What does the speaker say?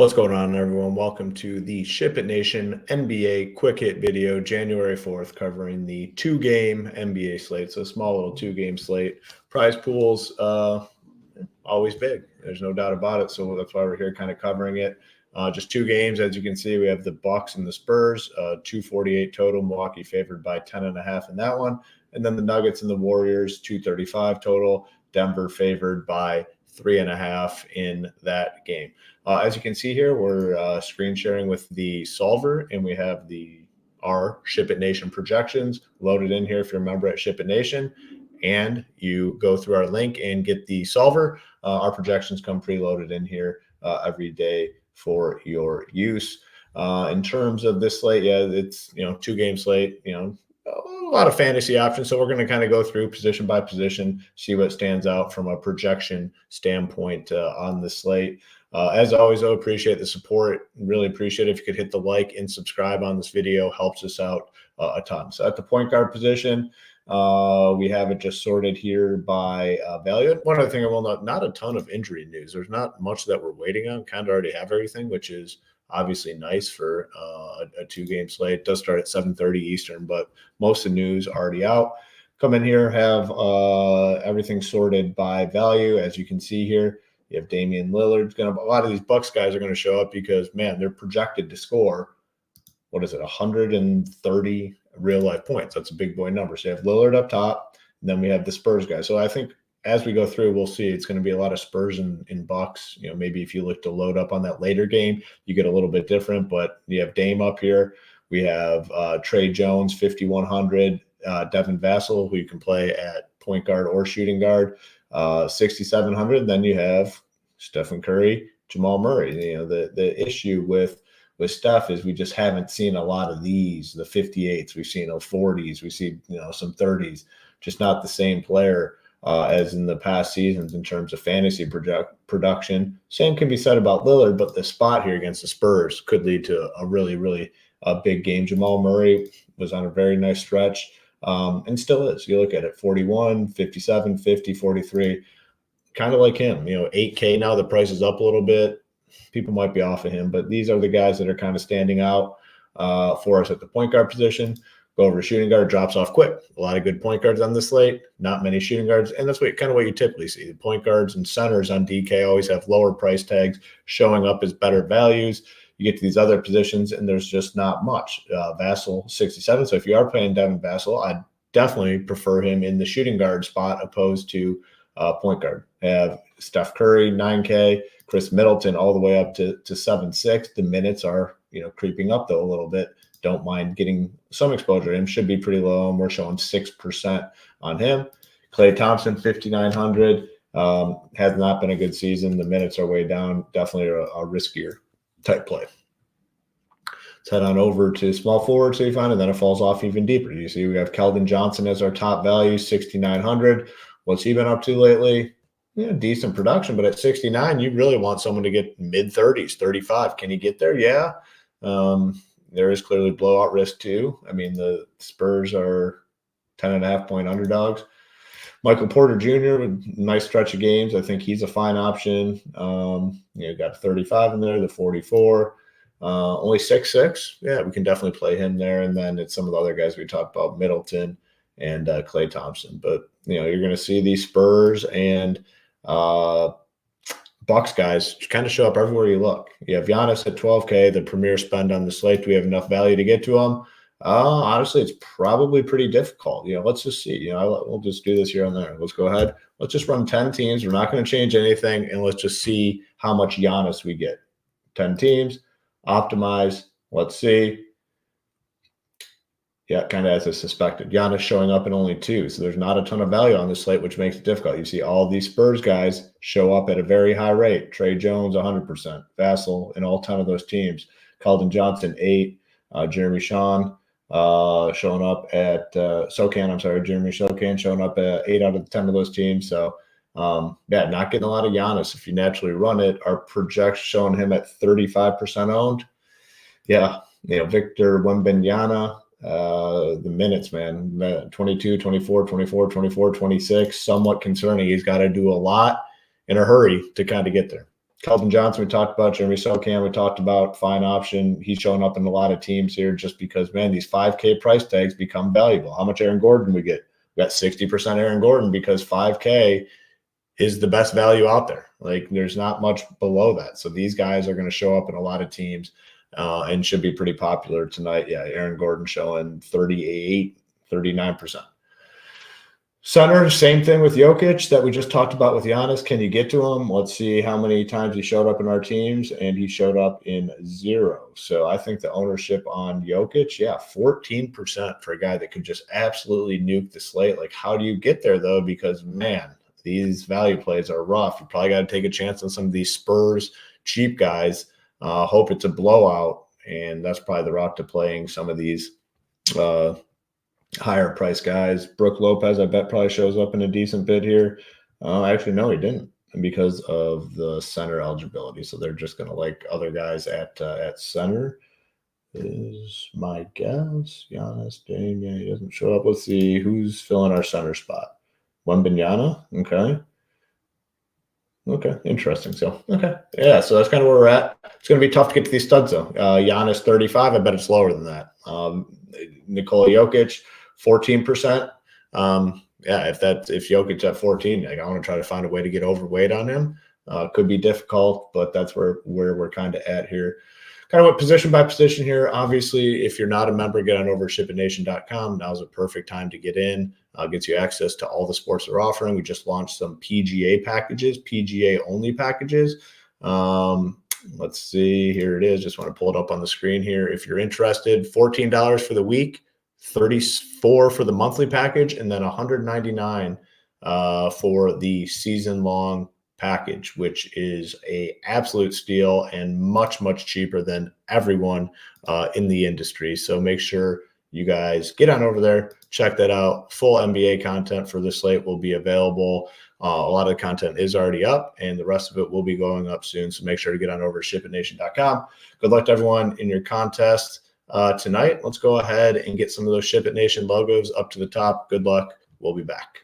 What's going on, everyone? Welcome to the SHIPIT Nation NBA Quick Hit video, January 4th, covering the two-game NBA slate. So a small little two-game slate. Prize pools, always big. There's no doubt about it. So that's why we're here kind of covering it. Just two games. As you can see, we have the Bucks and the Spurs, 248 total. Milwaukee favored by 10.5 in that one. And then the Nuggets and the Warriors, 235 total. Denver favored by 3.5 in that game. As you can see here, we're screen sharing with the solver, and we have our SHIPIT Nation projections loaded in here if you're a member at SHIPIT Nation. And you go through our link and get the solver. Our projections come preloaded in here every day for your use. In terms of this slate, yeah, it's two-game slate, a lot of fantasy options. So we're going to kind of go through position by position, see what stands out from a projection standpoint on the slate. As always, I appreciate the support. Really appreciate it if you could hit the like and subscribe on this video. Helps us out a ton. So at the point guard position, we have it just sorted here by value. One other thing I will note, not a ton of injury news. There's not much that we're waiting on. Kind of already have everything, which is obviously nice for a two-game slate. It does start at 7:30 Eastern, but most of the news already out. Come in here, have everything sorted by value. As you can see here, you have Damian Lillard. A lot of these Bucks guys are going to show up because, man, they're projected to score, 130 real-life points. That's a big boy number. So you have Lillard up top, and then we have the Spurs guys. So I think as we go through, we'll see it's going to be a lot of Spurs and Bucks. Maybe if you look to load up on that later game, you get a little bit different. But you have Dame up here. We have Trey Jones, 5,100. Devin Vassell, who you can play at point guard or shooting guard, 6,700. Then you have Stephen Curry, Jamal Murray. The issue with Steph is we just haven't seen a lot of these, the 58s. We've seen 40s. We see some 30s. Just not the same player as in the past seasons in terms of fantasy production. Same can be said about Lillard, but the spot here against the Spurs could lead to a really, really big game. Jamal Murray was on a very nice stretch and still is. You look at it, 41, 57, 50, 43, kind of like him. 8K now, the price is up a little bit. People might be off of him, but these are the guys that are kind of standing out for us at the point guard position. Go over to shooting guard, drops off quick. A lot of good point guards on this slate, not many shooting guards, and that's what you typically see. The point guards and centers on DK always have lower price tags, showing up as better values. You get to these other positions, and there's just not much. Vassell, 67. So if you are playing Devin Vassell, I'd definitely prefer him in the shooting guard spot opposed to point guard. Have Steph Curry, 9K, Chris Middleton all the way up to 7.6. The minutes are creeping up though a little bit. Don't mind getting some exposure. Him should be pretty low, and we're showing 6% on him. Klay Thompson, 5,900. Has not been a good season. The minutes are way down. Definitely a riskier type play. Let's head on over to small forward, so you find, and then it falls off even deeper. You see we have Keldon Johnson as our top value, 6,900. What's he been up to lately? Decent production, but at 69, you really want someone to get mid-30s, 35. Can he get there? Yeah. There is clearly blowout risk too. I mean, the Spurs are 10.5-point underdogs. Michael Porter Jr., nice stretch of games. I think he's a fine option. Got 35 in there, the 44. Only 6'6". Yeah, we can definitely play him there. And then it's some of the other guys we talked about, Middleton and Klay Thompson. But, you're going to see these Spurs and Bucks guys kind of show up everywhere you look. You have Giannis at 12K, the premier spend on the slate. Do we have enough value to get to him? Honestly, it's probably pretty difficult. Let's just see. We'll just do this here and there. Let's go ahead. Let's just run 10 teams. We're not going to change anything, and let's just see how much Giannis we get. 10 teams, optimize. Let's see. Yeah, kind of as I suspected. Giannis showing up in only 2, so there's not a ton of value on this slate, which makes it difficult. You see all these Spurs guys show up at a very high rate. Trey Jones, 100%. Vassell in all 10 of those teams. Keldon Johnson, 8. Jeremy Sochan showing up at Jeremy Sochan showing up at 8 out of the 10 of those teams. So, not getting a lot of Giannis. If you naturally run it, our projection showing him at 35% owned. Yeah, Victor Wembanyama. The minutes, man, 22, 24, 24, 24, 26, somewhat concerning. He's got to do a lot in a hurry to kind of get there. Kelvin Johnson, we talked about. Jeremy Sochan, we talked about. Fine option. He's showing up in a lot of teams here just because, man, these 5K price tags become valuable. How much Aaron Gordon we get? We got 60% Aaron Gordon because 5K is the best value out there. Like, there's not much below that. So these guys are going to show up in a lot of teams and should be pretty popular tonight. Yeah, Aaron Gordon showing 38, 39%. Center, same thing with Jokic that we just talked about with Giannis. Can you get to him? Let's see how many times he showed up in our teams, and he showed up in 0. So I think the ownership on Jokic, 14% for a guy that could just absolutely nuke the slate. Like, how do you get there, though? Because, man, these value plays are rough. You probably got to take a chance on some of these Spurs cheap guys. Hope it's a blowout, and that's probably the route to playing some of these higher price guys. Brook Lopez, I bet, probably shows up in a decent bid here. Actually, no, he didn't, because of the center eligibility. So they're just going to like other guys at center is my guess. Giannis, Damian, he doesn't show up. Let's see who's filling our center spot. Wembanyama, okay, interesting. So, yeah, so that's kind of where we're at. It's going to be tough to get to these studs, though. Giannis, 35. I bet it's lower than that. Nikola Jokic, 14%. If Jokic at 14, like, I want to try to find a way to get overweight on him. Could be difficult, but that's where we're kind of at here. Kind of went position by position here. Obviously, if you're not a member, get on over to SHIPITNation.com. Now's a perfect time to get in. Gets you access to all the sports they're offering. We just launched some PGA packages, PGA only packages. Let's see. Here it is. Just want to pull it up on the screen here. If you're interested, $14 for the week, $34 for the monthly package, and then $199 for the season-long package, which is a absolute steal and much, much cheaper than everyone in the industry. So make sure you guys get on over there, check that out. Full NBA content for this slate will be available. A lot of the content is already up, and the rest of it will be going up soon. So make sure to get on over to SHIPITNation.com. Good luck to everyone in your contest tonight. Let's go ahead and get some of those SHIPIT Nation logos up to the top. Good luck. We'll be back.